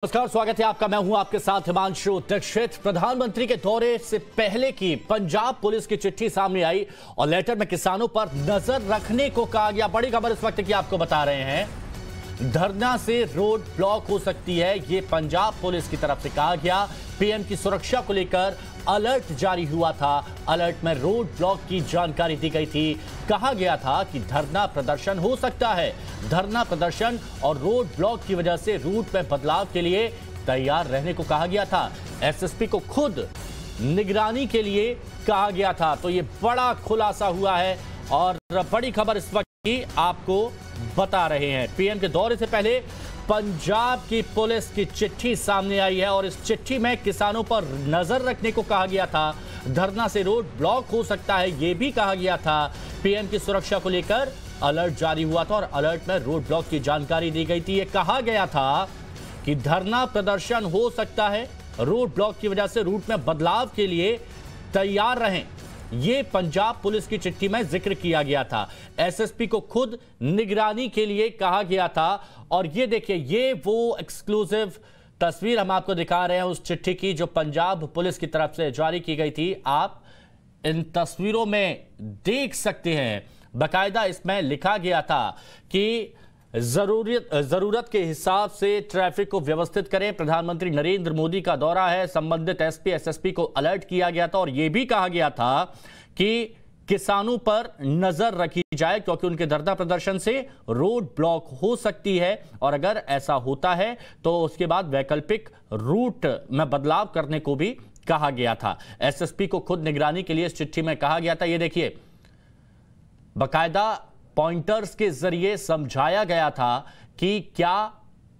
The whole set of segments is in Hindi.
नमस्कार, स्वागत है आपका। मैं हूं आपके साथ हिमांशु दीक्षित। प्रधानमंत्री के दौरे से पहले की पंजाब पुलिस की चिट्ठी सामने आई और लेटर में किसानों पर नजर रखने को कहा गया। बड़ी खबर इस वक्त की आपको बता रहे हैं। धरना से रोड ब्लॉक हो सकती है, ये पंजाब पुलिस की तरफ से कहा गया। पीएम की सुरक्षा को लेकर अलर्ट जारी हुआ था। अलर्ट में रोड ब्लॉक की जानकारी दी गई थी। कहा गया था कि धरना प्रदर्शन हो सकता है। धरना प्रदर्शन और रोड ब्लॉक की वजह से रूट में बदलाव के लिए तैयार रहने को कहा गया था। एसएसपी को खुद निगरानी के लिए कहा गया था। तो ये बड़ा खुलासा हुआ है और बड़ी खबर इस वक्त की आपको बता रहे हैं। पीएम के दौरे से पहले पंजाब की पुलिस की चिट्ठी सामने आई है और इस चिट्ठी में किसानों पर नजर रखने को कहा गया था। धरना से रोड ब्लॉक हो सकता है, यह भी कहा गया था। पीएम की सुरक्षा को लेकर अलर्ट जारी हुआ था और अलर्ट में रोड ब्लॉक की जानकारी दी गई थी। यह कहा गया था कि धरना प्रदर्शन हो सकता है, रोड ब्लॉक की वजह से रूट में बदलाव के लिए तैयार रहें। ये पंजाब पुलिस की चिट्ठी में जिक्र किया गया था। एसएसपी को खुद निगरानी के लिए कहा गया था। और ये देखिए, ये वो एक्सक्लूसिव तस्वीर हम आपको दिखा रहे हैं उस चिट्ठी की जो पंजाब पुलिस की तरफ से जारी की गई थी। आप इन तस्वीरों में देख सकते हैं, बाकायदा इसमें लिखा गया था कि जरूरत के हिसाब से ट्रैफिक को व्यवस्थित करें। प्रधानमंत्री नरेंद्र मोदी का दौरा है, संबंधित एसपी एसएसपी को अलर्ट किया गया था और यह भी कहा गया था कि किसानों पर नजर रखी जाए क्योंकि उनके धरना प्रदर्शन से रोड ब्लॉक हो सकती है और अगर ऐसा होता है तो उसके बाद वैकल्पिक रूट में बदलाव करने को भी कहा गया था। एसएसपी को खुद निगरानी के लिए इस चिट्ठी में कहा गया था। यह देखिए, बाकायदा पॉइंटर्स के जरिए समझाया गया था कि क्या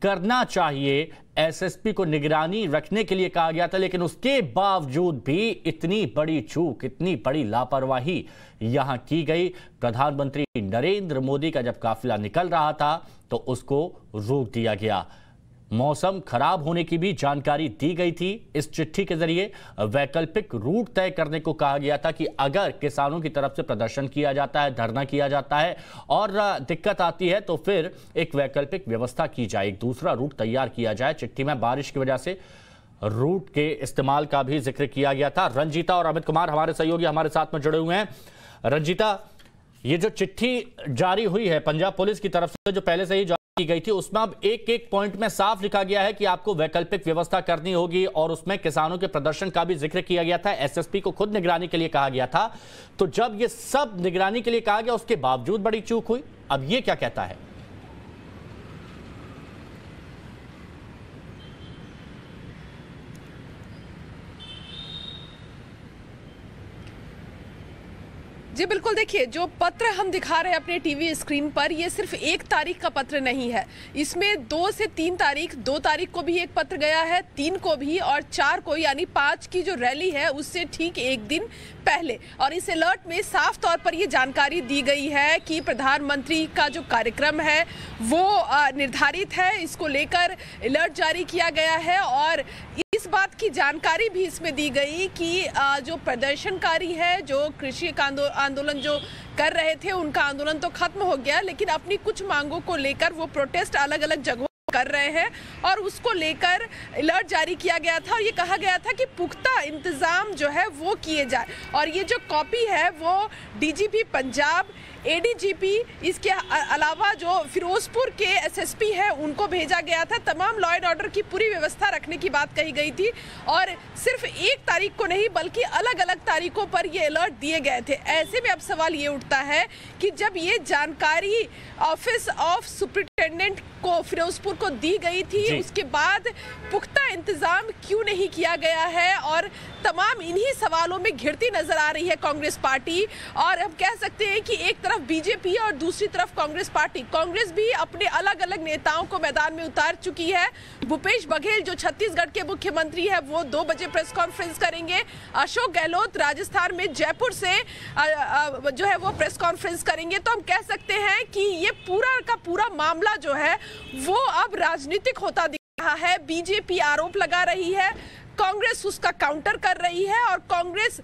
करना चाहिए। एसएसपी को निगरानी रखने के लिए कहा गया था, लेकिन उसके बावजूद भी इतनी बड़ी चूक, इतनी बड़ी लापरवाही यहां की गई। प्रधानमंत्री नरेंद्र मोदी का जब काफिला निकल रहा था तो उसको रोक दिया गया। मौसम खराब होने की भी जानकारी दी गई थी। इस चिट्ठी के जरिए वैकल्पिक रूट तय करने को कहा गया था कि अगर किसानों की तरफ से प्रदर्शन किया जाता है, धरना किया जाता है और दिक्कत आती है तो फिर एक वैकल्पिक व्यवस्था की जाए, एक दूसरा रूट तैयार किया जाए। चिट्ठी में बारिश की वजह से रूट के इस्तेमाल का भी जिक्र किया गया था। रंजीता और अमित कुमार हमारे सहयोगी हमारे साथ में जुड़े हुए हैं। रंजीता, ये जो चिट्ठी जारी हुई है पंजाब पुलिस की तरफ से, जो पहले से ही की गई थी, उसमें अब एक एक पॉइंट में साफ लिखा गया है कि आपको वैकल्पिक व्यवस्था करनी होगी और उसमें किसानों के प्रदर्शन का भी जिक्र किया गया था। एसएसपी को खुद निगरानी के लिए कहा गया था। तो जब ये सब निगरानी के लिए कहा गया, उसके बावजूद बड़ी चूक हुई। अब ये क्या कहता है? जी बिल्कुल, देखिए जो पत्र हम दिखा रहे हैं अपने टीवी स्क्रीन पर, ये सिर्फ 1 तारीख का पत्र नहीं है। इसमें 2 से 3 तारीख, 2 तारीख को भी एक पत्र गया है, 3 को भी और 4 को, यानी 5 की जो रैली है उससे ठीक एक दिन पहले। और इस अलर्ट में साफ तौर पर ये जानकारी दी गई है कि प्रधानमंत्री का जो कार्यक्रम है वो निर्धारित है। इसको लेकर अलर्ट जारी किया गया है और इस बात की जानकारी भी इसमें दी गई कि जो प्रदर्शनकारी है, जो कृषि आंदोलन जो कर रहे थे, उनका आंदोलन तो खत्म हो गया, लेकिन अपनी कुछ मांगों को लेकर वो प्रोटेस्ट अलग अलग जगहों कर रहे हैं और उसको लेकर अलर्ट जारी किया गया था। और ये कहा गया था कि पुख्ता इंतजाम जो है वो किए जाए। और ये जो कॉपी है वो डीजीपी पंजाब, एडीजीपी, इसके अलावा जो फिरोजपुर के एसएसपी है उनको भेजा गया था। तमाम लॉ एंड ऑर्डर की पूरी व्यवस्था रखने की बात कही गई थी और सिर्फ 1 तारीख को नहीं बल्कि अलग अलग तारीखों पर ये अलर्ट दिए गए थे। ऐसे में अब सवाल ये उठता है कि जब ये जानकारी ऑफिस ऑफ सुपरिटेंडेंट को फिरोजपुर को दी गई थी, उसके बाद पुख्ता इंतजाम क्यों नहीं किया गया है? और तमाम इन्हीं सवालों में घिरती नजर आ रही है कांग्रेस पार्टी। और हम कह सकते हैं कि एक तरफ बीजेपी और दूसरी तरफ कांग्रेस पार्टी। कांग्रेस भी अपने अलग अलग नेताओं को मैदान में उतार चुकी है। भूपेश बघेल जो छत्तीसगढ़ के मुख्यमंत्री है वो 2 बजे प्रेस कॉन्फ्रेंस करेंगे। अशोक गहलोत राजस्थान में जयपुर से जो है वो प्रेस कॉन्फ्रेंस करेंगे। तो हम कह सकते हैं कि ये पूरा का पूरा मामला जो है वो अब राजनीतिक होता दिख रहा है। बीजेपी आरोप लगा रही है कांग्रेस उसका काउंटर कर रही है और कांग्रेस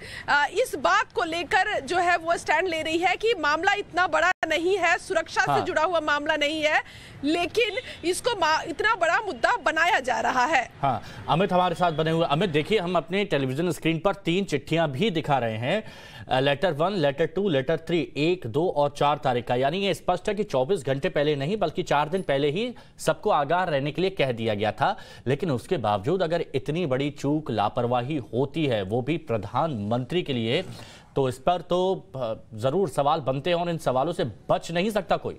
इस बात को लेकर जो है वो स्टैंड ले रही है कि मामला इतना बड़ा नहीं है, सुरक्षा से जुड़ा हुआ मामला नहीं है, लेकिन इसको इतना बड़ा मुद्दा बनाया जा रहा है। हाँ, अमित हमारे साथ बने हुए। अमित देखिए, हम अपने टेलीविजन स्क्रीन पर 3 चिट्ठियां भी दिखा रहे हैं, लेटर 1, लेटर 2, लेटर 3, 1, 2 और 4 तारीख का। यानी ये स्पष्ट है कि 24 घंटे पहले नहीं बल्कि 4 दिन पहले ही सबको आगाह रहने के लिए कह दिया गया था। लेकिन उसके बावजूद अगर इतनी बड़ी चूक, लापरवाही होती है, वो भी प्रधानमंत्री के लिए, तो इस पर तो जरूर सवाल बनते हैं और इन सवालों से बच नहीं सकता कोई।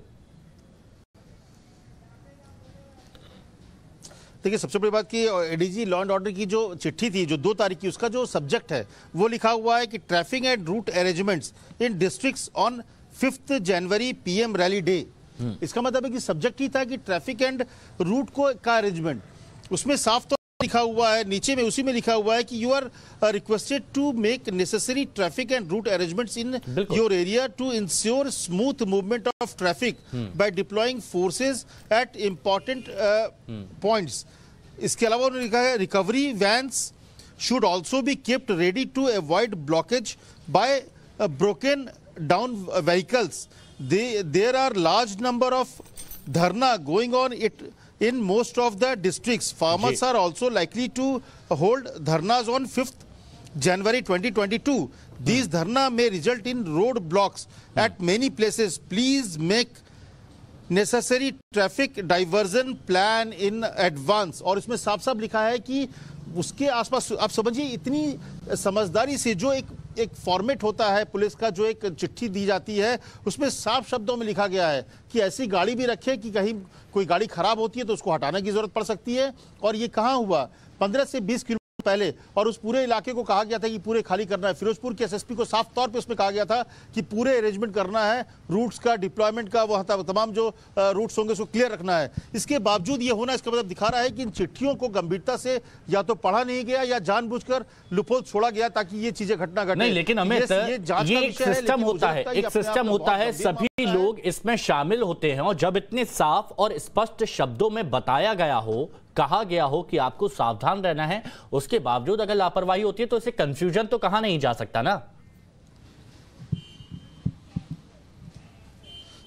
देखिए, सबसे बड़ी बात कि एडीजी लॉ एंड ऑर्डर की जो चिट्ठी थी जो 2 तारीख की, उसका जो सब्जेक्ट है वो लिखा हुआ है कि traffic and route arrangements in districts on 5 January PM rally day. इसका मतलब है कि सब्जेक्ट ही था कि ट्रैफिक एंड रूट को का अरेंजमेंट। उसमें साफ तौर लिखा हुआ है, नीचे में उसी में लिखा हुआ है कि you are requested to make necessary traffic and route arrangements in your area to ensure smooth movement of traffic by deploying forces at important points. इसके अलावा उन्होंने लिखा है recovery vans should also be kept ready to avoid blockage by broken down vehicles. There are large number of dharna going on it in most of the districts. Farmers are also likely to hold dharnas on 5th January 2022. These dharna may result in road blocks at many places. Please make necessary traffic diversion plan in advance. और इसमें साफ साफ लिखा है कि उसके आसपास आप समझिए, इतनी समझदारी से जो एक फॉर्मेट होता है पुलिस का, जो एक चिट्ठी दी जाती है, उसमें साफ शब्दों में लिखा गया है कि ऐसी गाड़ी भी रखे कि कहीं कोई गाड़ी खराब होती है तो उसको हटाने की जरूरत पड़ सकती है। और ये कहाँ हुआ? 15 से 20 किलोमीटर पहले, और उस पूरे इलाके को कहा गया था कि पूरे खाली करना है। फिरोजपुर के एसएसपी को साफ तौर पे उसमें कहा गया था कि पूरे अरेंजमेंट करना है, रूट्स का, डिप्लॉयमेंट का, वह तमाम जो रूट्स होंगे उसको क्लियर रखना है। इसके बावजूद ये होना, इसका मतलब दिखा रहा है कि इन चिट्ठियों को गंभीरता से या तो पढ़ा नहीं गया या जानबूझकर लूपहोल छोड़ा गया ताकि ये चीजें घटना घटे। नहीं, लेकिन अमित, ये एक सिस्टम होता है, एक सिस्टम होता है, सभी लोग इसमें शामिल होते हैं, और जब इतने साफ और स्पष्ट शब्दों में बताया गया हो, कहा गया हो कि आपको सावधान रहना है, उसके बावजूद अगर लापरवाही होती है तो इससे कंफ्यूजन तो कहां नहीं जा सकता ना।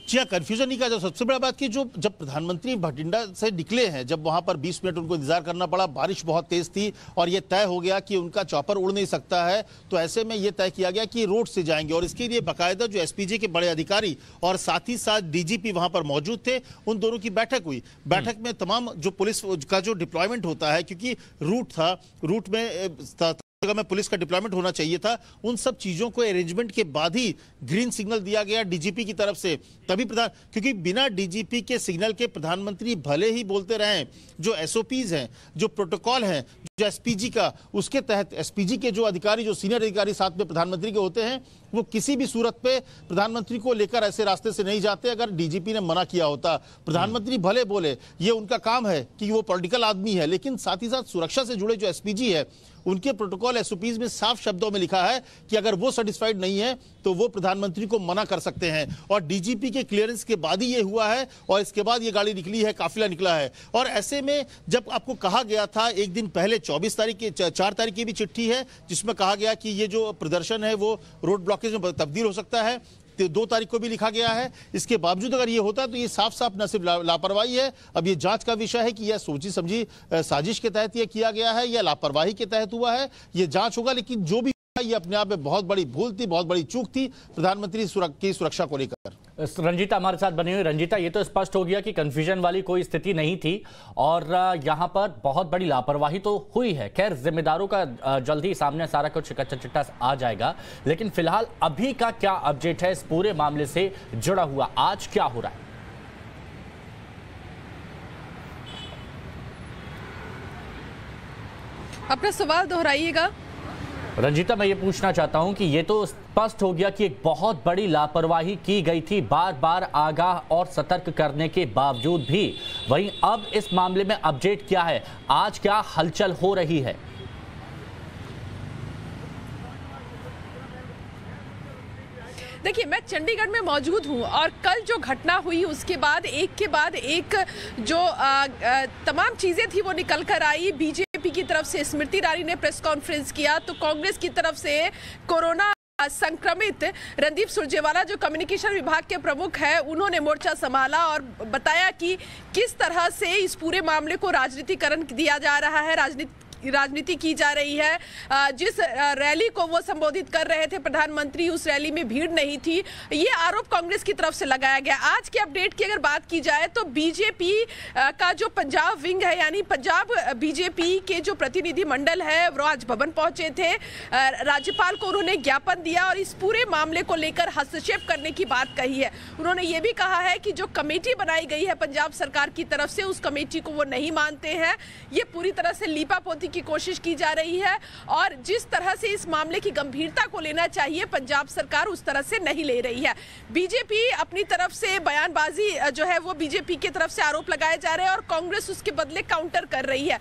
जी हाँ, कंफ्यूजन नहीं कहा। सबसे बड़ा बात कि जब प्रधानमंत्री भटिंडा से निकले हैं, जब वहां पर 20 मिनट उनको इंतजार करना पड़ा, बारिश बहुत तेज थी और ये तय हो गया कि उनका चॉपर उड़ नहीं सकता है, तो ऐसे में ये तय किया गया कि रोड से जाएंगे। और इसके लिए बाकायदा जो एसपीजी के बड़े अधिकारी और साथ ही साथ डीजीपी वहां पर मौजूद थे, उन दोनों की बैठक हुई। बैठक में तमाम जो पुलिस का जो डिप्लॉयमेंट होता है, क्योंकि रूट था, रूट में जगह में पुलिस का डिप्लॉयमेंट होना चाहिए था, उन सब चीजों को अरेंजमेंट के बाद ही ग्रीन सिग्नल दिया गया डीजीपी की तरफ से। तभी क्योंकि बिना डीजीपी के सिग्नल के प्रधानमंत्री भले ही बोलते रहे, जो एसओपीज हैं, जो प्रोटोकॉल हैं, जो एसपीजी का, उसके तहत एसपीजी के जो अधिकारी, जो सीनियर अधिकारी साथ में प्रधानमंत्री के होते हैं, वो किसी भी सूरत पे प्रधानमंत्री को लेकर ऐसे रास्ते से नहीं जाते अगर डीजीपी ने मना किया होता। प्रधानमंत्री भले बोले, ये उनका काम है कि वो पॉलिटिकल आदमी है, लेकिन साथ ही साथ सुरक्षा से जुड़े जो एसपीजी है, उनके प्रोटोकॉल एसओपीज में साफ शब्दों में लिखा है कि अगर वो सेटिस्फाइड नहीं है तो वो प्रधानमंत्री को मना कर सकते हैं। और डीजीपी के क्लियरेंस के बाद ही ये हुआ है, और इसके बाद ये गाड़ी निकली है, काफिला निकला है। और ऐसे में जब आपको कहा गया था एक दिन पहले, 4 तारीख की भी चिट्ठी है जिसमें कहा गया कि ये जो प्रदर्शन है वो रोड ब्लॉकेज में तब्दील हो सकता है, 2 तारीख को भी लिखा गया है। इसके बावजूद अगर ये होता तो ये साफ साफ न सिर्फ लापरवाही है, अब ये जांच का विषय है कि यह सोची समझी साजिश के तहत ये किया गया है या लापरवाही के तहत हुआ है, ये जांच होगा। लेकिन जो भी ये अपने आप में बहुत बड़ी भूल थी, बहुत बड़ी चूक थी प्रधानमंत्री की सुरक्षा को लेकर। रंजीता हमारे साथ बनी हुई। रंजीता, ये तो स्पष्ट हो गया कि कंफ्यूजन वाली कोई स्थिति नहीं थी और यहां पर बहुत बड़ी लापरवाही तो हुई है। खैर, जिम्मेदारों का जल्द ही सामने सारा कुछ कच्चा चिट्टा आ जाएगा, लेकिन फिलहाल अभी का क्या अपडेट है इस पूरे मामले से जुड़ा हुआ? आज क्या हो रहा है? अपना सवाल दोहराइएगा। रंजीता, मैं ये पूछना चाहता हूं कि ये तो स्पष्ट हो गया कि एक बहुत बड़ी लापरवाही की गई थी, बार बार आगाह और सतर्क करने के बावजूद भी। वहीं अब इस मामले में अपडेट क्या है? आज क्या हलचल हो रही है? देखिए, मैं चंडीगढ़ में मौजूद हूं और कल जो घटना हुई उसके बाद एक के बाद एक जो तमाम चीजें थी वो निकल कर आई। बीजेपी बीजेपी की तरफ से स्मृति ईरानी ने प्रेस कॉन्फ्रेंस किया, तो कांग्रेस की तरफ से कोरोना संक्रमित रणदीप सुरजेवाला जो कम्युनिकेशन विभाग के प्रमुख हैं, उन्होंने मोर्चा संभाला और बताया कि किस तरह से इस पूरे मामले को राजनीतिकरण दिया जा रहा है, राजनीति की जा रही है। जिस रैली को वो संबोधित कर रहे थे प्रधानमंत्री, उस रैली में भीड़ नहीं थी, ये आरोप कांग्रेस की तरफ से लगाया गया। आज के अपडेट की अगर बात की जाए तो बीजेपी का जो पंजाब विंग है, यानी पंजाब बीजेपी के जो प्रतिनिधि मंडल है, वो राजभवन पहुंचे थे। राज्यपाल को उन्होंने ज्ञापन दिया और इस पूरे मामले को लेकर हस्तक्षेप करने की बात कही है। उन्होंने ये भी कहा है कि जो कमेटी बनाई गई है पंजाब सरकार की तरफ से, उस कमेटी को वो नहीं मानते हैं। ये पूरी तरह से लीपापोती की कोशिश की जा रही है और जिस तरह से इस मामले की गंभीरता को लेना चाहिए पंजाब सरकार उस तरह से नहीं ले रही है। बीजेपी अपनी तरफ से बयानबाजी जो है वो बीजेपी की तरफ से आरोप लगाए जा रहे हैं और कांग्रेस उसके बदले काउंटर कर रही है।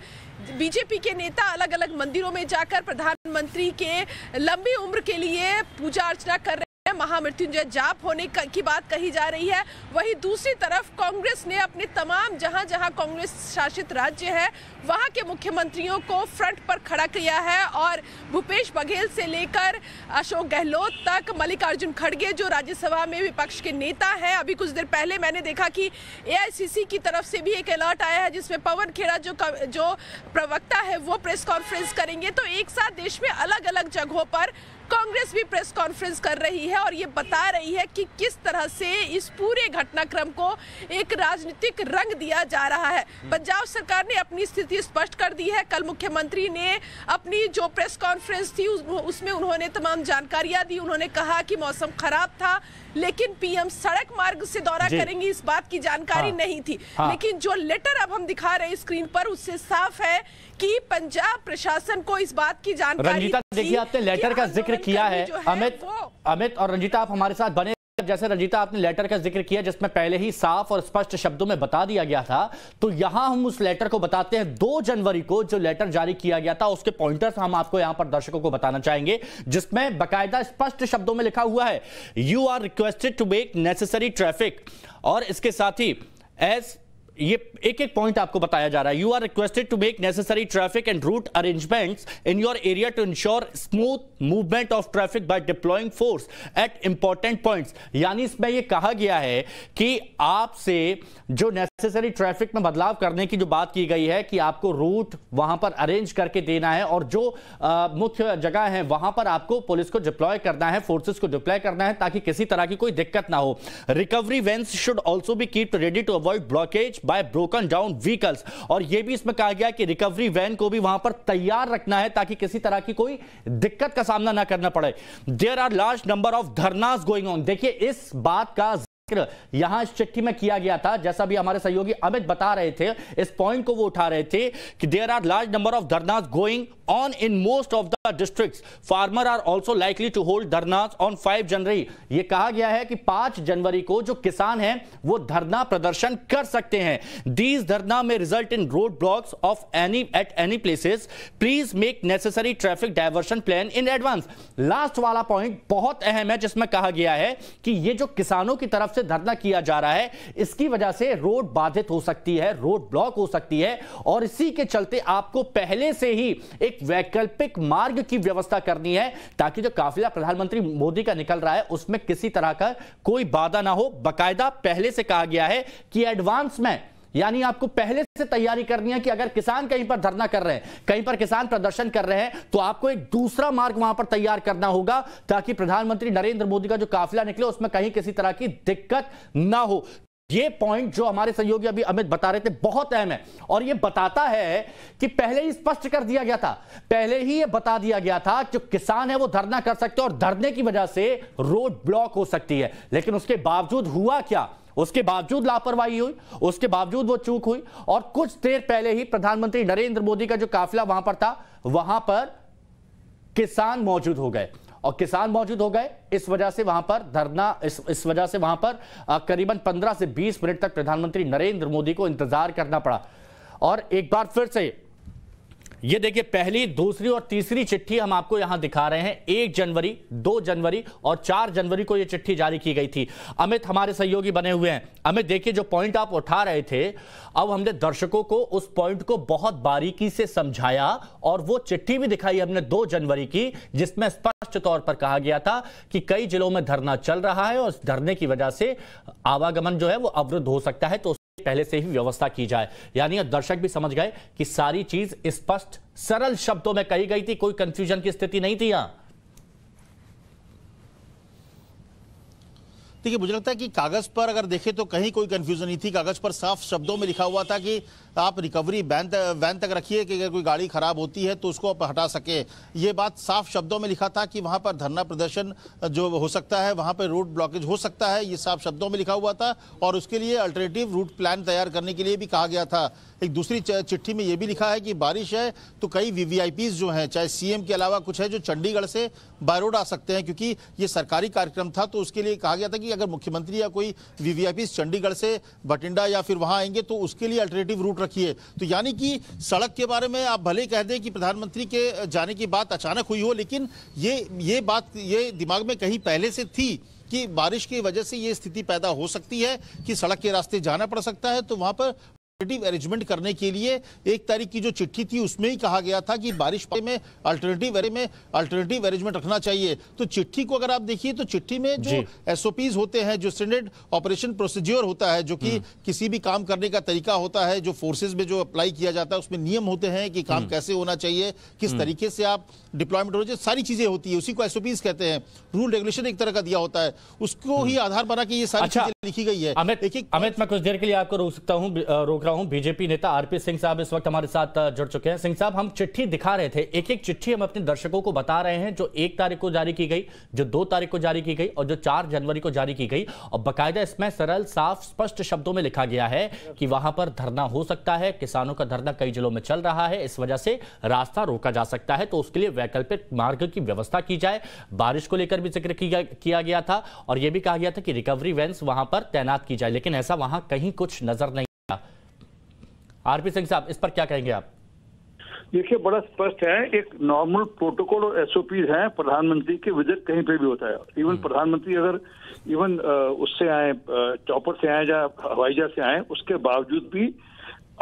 बीजेपी के नेता अलग अलग मंदिरों में जाकर प्रधानमंत्री के लंबी उम्र के लिए पूजा अर्चना कर रहे हैं, महामृत्युंजय जाप होने की बात कही जा रही है। वहीं दूसरी तरफ कांग्रेस ने अपने तमाम जहां जहां कांग्रेस शासित राज्य है वहां के मुख्यमंत्रियों को फ्रंट पर खड़ा किया है और भूपेश बघेल से लेकर अशोक गहलोत तक, मल्लिकार्जुन खड़गे जो राज्यसभा में विपक्ष के नेता हैं, अभी कुछ देर पहले मैंने देखा कि एआईसीसी की तरफ से भी एक अलर्ट आया है जिसमें पवन खेड़ा जो प्रवक्ता है वो प्रेस कॉन्फ्रेंस करेंगे। तो एक साथ देश में अलग अलग जगहों पर कांग्रेस भी प्रेस कॉन्फ्रेंस कर रही है और ये बता रही है कि किस तरह से इस पूरे घटनाक्रम को एक राजनीतिक रंग दिया जा रहा है। पंजाब सरकार ने अपनी स्थिति स्पष्ट कर दी है। कल मुख्यमंत्री ने अपनी जो प्रेस कॉन्फ्रेंस थी उसमें उन्होंने तमाम जानकारियां दी। उन्होंने कहा कि मौसम खराब था लेकिन पीएम सड़क मार्ग से दौरा करेंगे, इस बात की जानकारी नहीं थी। लेकिन जो लेटर अब हम दिखा रहे हैं स्क्रीन पर, उससे साफ है कि पंजाब प्रशासन को इस बात की जानकारी। रंजीता, देखिए आपने लेटर का जिक्र किया है, अमित और रंजीता आप हमारे साथ बने। जैसे रंजीता आपने लेटर का जिक्र किया जिसमें पहले ही साफ और स्पष्ट शब्दों में बता दिया गया था, तो यहां हम उस लेटर को बताते हैं। 2 जनवरी को जो लेटर जारी किया गया था उसके पॉइंटर्स हम आपको यहां पर दर्शकों को बताना चाहेंगे, जिसमें बाकायदा स्पष्ट शब्दों में लिखा हुआ है, you are requested to make necessary traffic, और इसके साथ ही एज ये एक एक पॉइंट आपको बताया जा रहा है। You are requested to make necessary traffic and route arrangements in your area to ensure smooth movement of traffic by deploying force at important points. यानी इसमें यह कहा गया है कि आपसे जो नेसेसरी ट्रैफिक में बदलाव करने की जो बात की गई है कि आपको रूट वहां पर अरेंज करके देना है और जो मुख्य जगह है वहां पर आपको पुलिस को डिप्लॉय करना है, फोर्सेस को डिप्लॉय करना है ताकि किसी तरह की कोई दिक्कत ना हो। Recovery vans should also be kept ready to avoid blockage by broken down vehicles, और यह भी इसमें कहा गया कि रिकवरी वैन को भी वहां पर तैयार रखना है ताकि किसी तरह की कोई दिक्कत का सामना ना करना पड़े। There are large number of dharnas going on. देखिए इस बात का यहां इस चिट्ठी में किया गया था, जैसा भी हमारे सहयोगी अमित बता रहे थे, इस पॉइंट को वो उठा रहे थे कि there are large number of dharnas going on in most of the districts, farmer are also likely to hold dharnas on 5 January. यह कहा गया है कि 5 जनवरी को जो किसान हैं वो धरना प्रदर्शन कर सकते हैं। दीज धरना में result in road blocks of at any places, please make necessary traffic diversion plan in advance. Last वाला पॉइंट बहुत अहम है जिसमें कहा गया है कि ये जो किसानों की तरफ से धरना किया जा रहा है इसकी वजह से रोड बाधित हो सकती है, रोड ब्लॉक हो सकती है, और इसी के चलते आपको पहले से ही एक वैकल्पिक मार्ग की व्यवस्था करनी है ताकि जो काफिला प्रधानमंत्री मोदी का निकल रहा है उसमें किसी तरह का कोई बाधा ना हो। बाकायदा पहले से कहा गया है कि एडवांस में, यानी आपको पहले से तैयारी करनी है कि अगर किसान कहीं पर धरना कर रहे हैं, कहीं पर किसान प्रदर्शन कर रहे हैं, तो आपको एक दूसरा मार्ग वहां पर तैयार करना होगा ताकि प्रधानमंत्री नरेंद्र मोदी का जो काफिला निकले उसमें कहीं किसी तरह की दिक्कत ना हो। ये पॉइंट जो हमारे सहयोगी अभी अमित बता रहे थे बहुत अहम है, और ये बताता है कि पहले ही स्पष्ट कर दिया गया था, पहले ही ये बता दिया गया था जो किसान है वो धरना कर सकते हैं और धरने की वजह से रोड ब्लॉक हो सकती है। लेकिन उसके बावजूद हुआ क्या? उसके बावजूद लापरवाही हुई, उसके बावजूद वो चूक हुई, और कुछ देर पहले ही प्रधानमंत्री नरेंद्र मोदी का जो काफिला वहां पर था वहां पर किसान मौजूद हो गए, और किसान मौजूद हो गए इस वजह से वहां पर धरना, इस वजह से वहां पर करीबन 15 से 20 मिनट तक प्रधानमंत्री नरेंद्र मोदी को इंतजार करना पड़ा। और एक बार फिर से ये देखिए पहली, दूसरी और तीसरी चिट्ठी हम आपको यहां दिखा रहे हैं। 1 जनवरी, 2 जनवरी और 4 जनवरी को यह चिट्ठी जारी की गई थी। अमित हमारे सहयोगी बने हुए हैं। अमित देखिए, जो पॉइंट आप उठा रहे थे, अब हमने दर्शकों को उस पॉइंट को बहुत बारीकी से समझाया और वो चिट्ठी भी दिखाई हमने 2 जनवरी की, जिसमें स्पष्ट तौर पर कहा गया था कि कई जिलों में धरना चल रहा है और इस धरने की वजह से आवागमन जो है वो अवरुद्ध हो सकता है, तो पहले से ही व्यवस्था की जाए। यानी अब दर्शक भी समझ गए कि सारी चीज स्पष्ट सरल शब्दों में कही गई थी, कोई कंफ्यूजन की स्थिति नहीं थी यहां। देखिए, मुझे लगता है कि कागज पर अगर देखें तो कहीं कोई कंफ्यूजन नहीं थी। कागज पर साफ शब्दों में लिखा हुआ था कि आप रिकवरी वैन तक रखिए कि अगर कोई गाड़ी खराब होती है तो उसको आप हटा सके। ये बात साफ शब्दों में लिखा था कि वहां पर धरना प्रदर्शन जो हो सकता है, वहां पर रोड ब्लॉकेज हो सकता है, ये साफ शब्दों में लिखा हुआ था और उसके लिए अल्टरनेटिव रूट प्लान तैयार करने के लिए भी कहा गया था। एक दूसरी चिट्ठी में यह भी लिखा है कि बारिश है तो कई वीवीआईपीज जो हैं, चाहे सीएम के अलावा कुछ है जो चंडीगढ़ से बाय रोड आ सकते हैं, क्योंकि ये सरकारी कार्यक्रम था। तो उसके लिए कहा गया था कि अगर मुख्यमंत्री या कोई वीवीआईपीज चंडीगढ़ से बठिंडा या फिर वहां आएंगे तो उसके लिए अल्टरनेटिव रूट रखिए। तो यानी कि सड़क के बारे में आप भले कह दें कि प्रधानमंत्री के जाने की बात अचानक हुई हो, लेकिन ये बात ये दिमाग में कहीं पहले से थी कि बारिश की वजह से ये स्थिति पैदा हो सकती है कि सड़क के रास्ते जाना पड़ सकता है। तो वहां पर अरेंजमेंट करने के लिए 1 तारीख की जो चिट्ठी थी उसमें ही कहा गया था कि बारिश में अल्टरनेटिव अरेंजमेंट रखना चाहिए। तो चिट्ठी को अगर आप देखिए तो चिट्ठी में जो एसओपीज होते हैं, जो स्टैंडर्ड ऑपरेशन प्रोसीजर होता है, जो कि किसी भी काम करने का तरीका होता है, जो फोर्सेज में जो अप्लाई किया जाता है, उसमें नियम होते हैं कि काम कैसे होना चाहिए, किस तरीके से आप डिप्लॉयमेंट हो, सारी चीजें होती है, उसी को एसओपीज कहते हैं। रूल रेगुलेशन एक तरह का दिया होता है, उसको ही आधार बना के ये सारी चीजें लिखी गई है। अमित, मैं कुछ देर के लिए आपको रोक सकता हूं, रोक रहा हूं। बीजेपी नेता आरपी सिंह साहब इस वक्त हमारे साथ जुड़ चुके हैं। सिंह साहब, हम चिट्ठी दिखा रहे थे, एक एक चिट्ठी हम अपने दर्शकों को बता रहे हैं, जो 1 तारीख को जारी की गई, जो 2 तारीख को जारी की गई और जो 4 जनवरी को जारी की गई। और बाकायदा इसमें सरल, साफ, स्पष्ट शब्दों में लिखा गया है कि वहां पर धरना हो सकता है, किसानों का धरना कई जिलों में चल रहा है, इस वजह से रास्ता रोका जा सकता है, तो उसके लिए वैकल्पिक मार्ग की व्यवस्था की जाए। बारिश को लेकर भी जिक्र किया गया था और यह भी कहा गया था कि रिकवरी वैन्स वहां पर तैनात की जाए, लेकिन ऐसा वहां कहीं कुछ नजर नहीं आया। आरपी सिंह साहब, इस पर क्या कहेंगे आप? देखिए, बड़ा स्पष्ट है, एक नॉर्मल प्रोटोकॉल और एसओपीज हैं। प्रधानमंत्री के विजिट कहीं पे भी होता है, इवन प्रधानमंत्री अगर उससे आए, चॉपर से आए या हवाई जहाज से आए, उसके बावजूद भी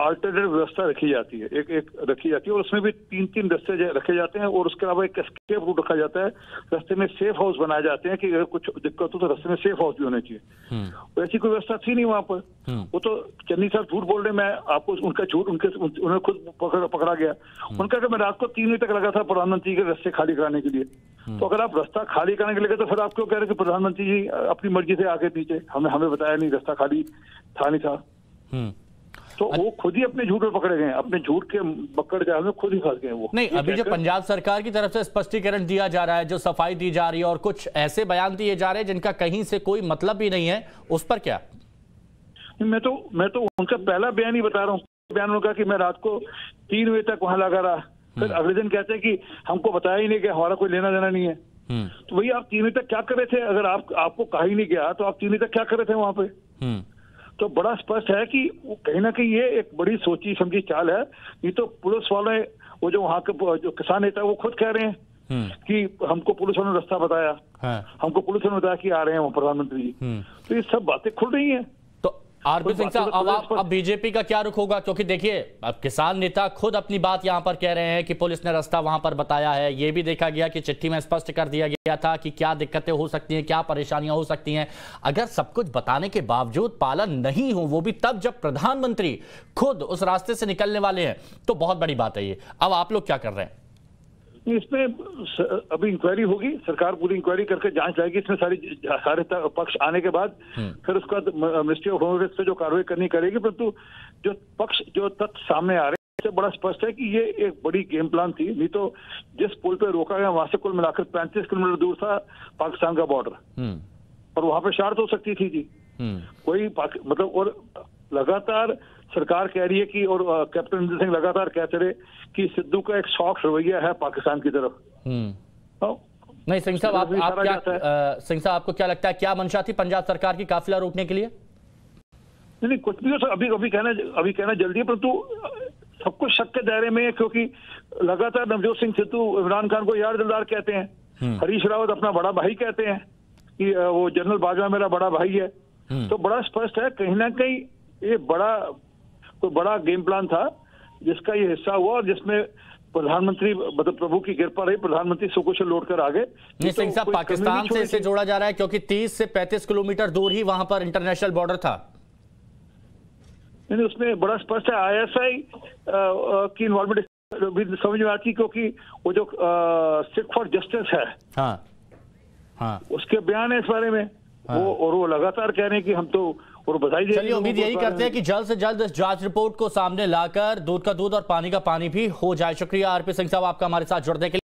अल्टरनेटिव व्यवस्था रखी जाती है, एक रखी जाती है और उसमें भी 3-3 रास्ते रखे जाते हैं और उसके अलावा एक एस्केप रूट रखा जाता है। रास्ते में सेफ हाउस बनाए जाते हैं कि अगर कुछ दिक्कत हो तो रास्ते में सेफ हाउस भी होने चाहिए। ऐसी कोई व्यवस्था थी नहीं वहां पर। वो तो चन्नी साहब झूठ बोल रहे, मैं आपको उनका झूठ उन्हें खुद पकड़ा गया। उनका कि मैं रात को 3 बजे तक लगा था प्रधानमंत्री के रास्ते खाली कराने के लिए। तो अगर आप रास्ता खाली कराने के लिए तो फिर आप क्यों कह रहे कि प्रधानमंत्री जी अपनी मर्जी से आगे नीचे, हमें बताया नहीं, रास्ता खाली था नहीं था। तो वो खुद ही अपने झूठ में पकड़े गए, अपने झूठ के पकड़ जाल में खुद ही फंस गए वो। नहीं, अभी जो पंजाब सरकार की तरफ से स्पष्टीकरण दिया जा रहा है, जो सफाई दी जा रही है और कुछ ऐसे बयान दिए जा रहे हैं जिनका कहीं से कोई मतलब भी नहीं है, उस पर क्या? मैं तो उनका पहला बयान ही बता रहा हूँ। बयान उनका कि मैं रात को 3 बजे तक वहां लगा रहा, फिर अगले दिन कहते हैं कि हमको बताया ही नहीं कि हमारा कोई लेना देना नहीं है। तो भैया, आप 3 बजे तक क्या कर रहे थे? अगर आपको कहा ही नहीं गया तो आप 3 बजे तक क्या कर रहे थे वहां पे? तो बड़ा स्पष्ट है कि कहीं ना कहीं ये एक बड़ी सोची समझी चाल है। ये तो पुलिस वाले, वो जो वहां के जो किसान नेता, वो खुद कह रहे हैं कि हमको पुलिस वालों ने रास्ता बताया, हमको पुलिस वालों ने बताया कि आ रहे हैं वो प्रधानमंत्री जी। तो ये सब बातें खुल रही हैं। आरपी सिंह साहब, अब बीजेपी का क्या रुख होगा? क्योंकि देखिए, अब किसान नेता खुद अपनी बात यहां पर कह रहे हैं कि पुलिस ने रास्ता वहां पर बताया है। यह भी देखा गया कि चिट्ठी में स्पष्ट कर दिया गया था कि क्या दिक्कतें हो सकती हैं, क्या परेशानियां हो सकती हैं। अगर सब कुछ बताने के बावजूद पालन नहीं हो, वो भी तब जब प्रधानमंत्री खुद उस रास्ते से निकलने वाले हैं, तो बहुत बड़ी बात है ये। अब आप लोग क्या कर रहे हैं? इसमें अभी इंक्वायरी होगी, सरकार पूरी इंक्वायरी करके जांच लाएगी इसमें सारे पक्ष आने के बाद, फिर उसके बाद मिनिस्ट्री ऑफ होम अफेयर्स से जो कार्रवाई करनी करेगी। परंतु जो तथ्य सामने आ रहे हैं, इससे बड़ा स्पष्ट है कि ये एक बड़ी गेम प्लान थी। नहीं तो जिस पुल पे रोका गया वहां से कुल मिलाकर 35 किलोमीटर दूर था पाकिस्तान का बॉर्डर, और वहां पे शरारत हो सकती थी जी। कोई मतलब, और लगातार सरकार कह रही है कि, और कैप्टन अमरिंदर सिंह लगातार कहते रहे कि सिद्धू का एक सॉफ्ट रवैया है पाकिस्तान की तरफ। नहीं, सिंह साहब, सिंह साहब, आपको क्या लगता है, क्या मंशा थी पंजाब सरकार की काफिला रोकने के लिए? नहीं, कुछ भी हो, अभी कहना जल्दी है, परंतु सब कुछ शक के दायरे में है, क्योंकि लगातार नवजोत सिंह सिद्धू इमरान खान को यार दिलदार कहते हैं, हरीश रावत अपना बड़ा भाई कहते हैं कि वो जनरल बाजवा मेरा बड़ा भाई है। तो बड़ा स्पष्ट है कहीं ना कहीं ये कोई बड़ा गेम प्लान था जिसका ये हिस्सा हुआ, और जिसमें प्रधानमंत्री मतलब प्रभु की कृपा रही, प्रधानमंत्री सुकुशल लौट कर आ गए। नहीं सिंह साहब, पाकिस्तान से इसे जोड़ा जा रहा है क्योंकि 30 से 35 किलोमीटर दूर ही वहां पर इंटरनेशनल बॉर्डर था। नहीं, उसमें बड़ा स्पष्ट है ISI की इन्वॉल्वमेंट भी समझ में आती, क्योंकि वो जो सिख फॉर जस्टिस है, हाँ, उसके बयान है इस बारे में। वो लगातार कह रहे हैं कि हम तो, और बधाई दे। चलिए उम्मीद यही करते हैं कि जल्द से जल्द इस जांच रिपोर्ट को सामने लाकर दूध का दूध और पानी का पानी भी हो जाए। शुक्रिया आरपी सिंह साहब आपका हमारे साथ जुड़ने के लिए।